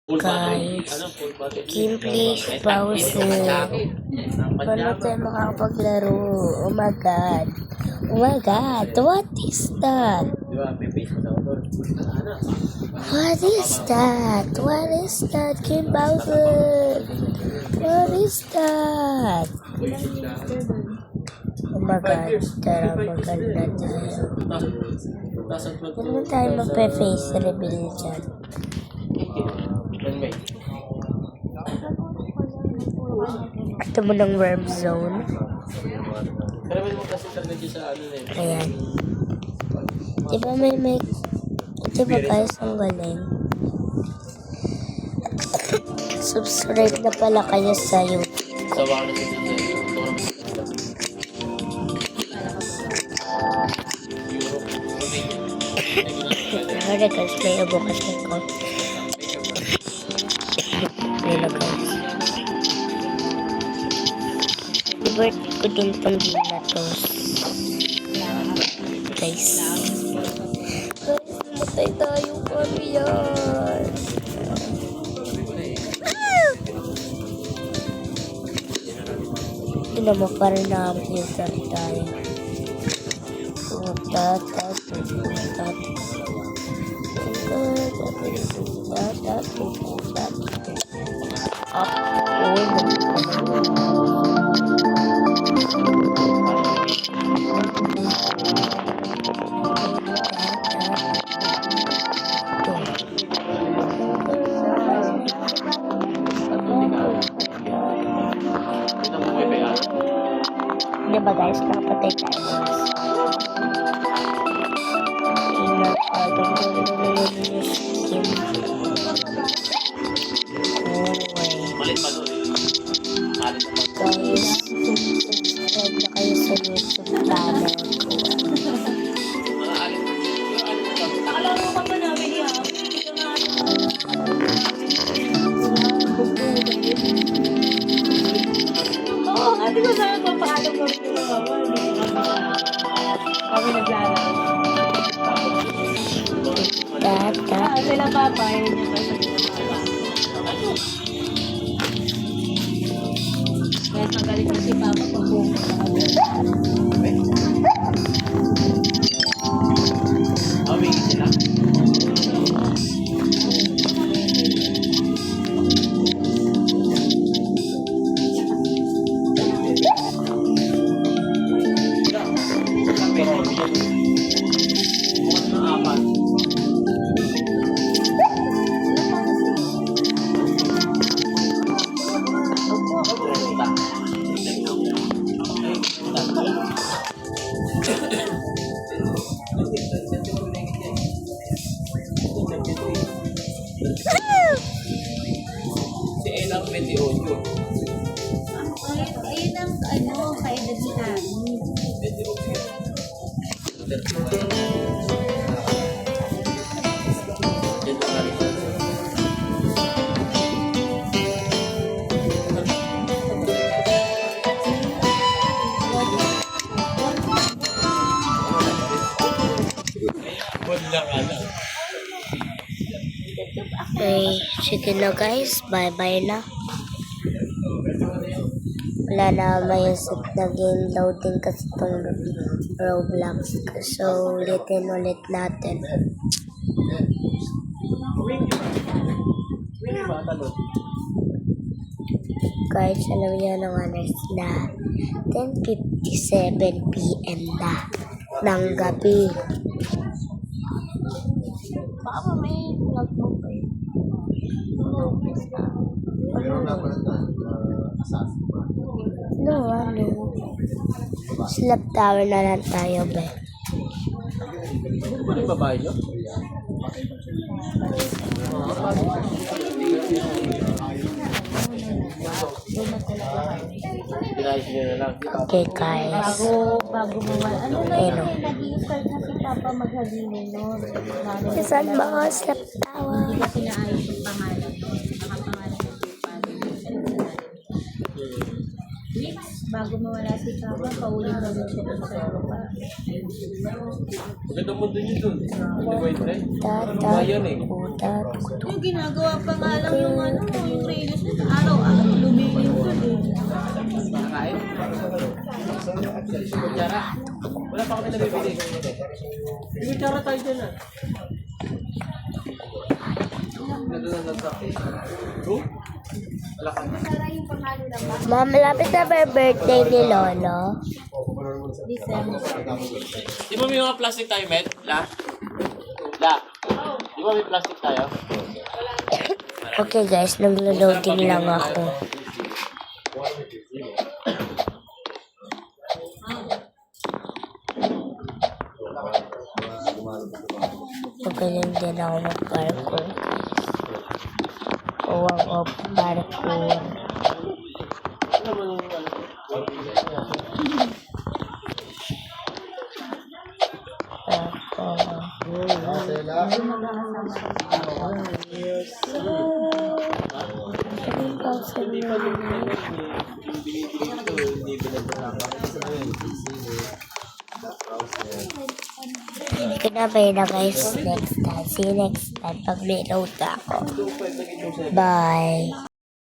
Guys, can please pause it. Paano tayo makakapaglaro? Oh my god. Oh my god, what is that? What is that? What is that? Can pause it. What is that? Oh my god, tara maganda tayo. Ano tayo magpe-face reveal dyan? Ito mo ng worm zone. Ayan. Diba diba guys, ang galing. Subscribe na pala kayo sa YouTube. Sorry guys, may abo kasi ko. Nila guys. Birthday ko din tong dinatos. Guys. Matay tayo paano yan? Hindi naman parang na-amputan tayo. Diba guys, nakapatay tayo guys. Ingat agad yung skin. Guys, subscribe na kayo sa YouTube channel ko. Nakalaro ka pa namin yan. Oo, di ba sabi mo paano mo rin yung kami naglalaro. Sila papa, yun yung kasi nila papa. Kaya magaling ko si papa pag pumunta ka doon. Sila? Si Elang 28. Ayun ang kaya nagsihan. Okay, sige na guys, bye-bye na. Wala na maisip na game loading kasi itong Roblox. So, ulitin ulit natin. Guys, alam niyo ng oras na 10:57 PM na ng gabi. Baka may vlog mo pa yun. No, Slap tower na lang tayo, be. Ano yung babae nyo? Pinayos nyo na lang. Okay, guys. Bago mo ano na Ayun, yun, nag-i-start na si Papa maghalinin, no? Saan mga slap tower? Hindi kasi naayos yung pangalan. Nakapangalan yung Papa. Weeks bago bago mawala si Papa, pauling na siya dun sa Europa. Maganda mo dun yun dun. Yung boyfriend. Tata. Bayan eh. Putat. Yung ginagawa pa nga lang yung ano, yung trailers na araw-araw lumilin dun eh. Nakain. Kutsara. Wala pa kami nabibili. Yung kutsara tayo dyan ah. Bro? Wala ka na. Ma'am, malapit na ba yung birthday ni Lolo? December. Di ba may mga plastic tayo, Med? La? Di ba may plastic tayo? Okay guys, naglo-loading lang ako. Magaling din ako mag-parkour. Uwang of parkour. Kinabay na guys next time. See you next time pag may load ako. Bye!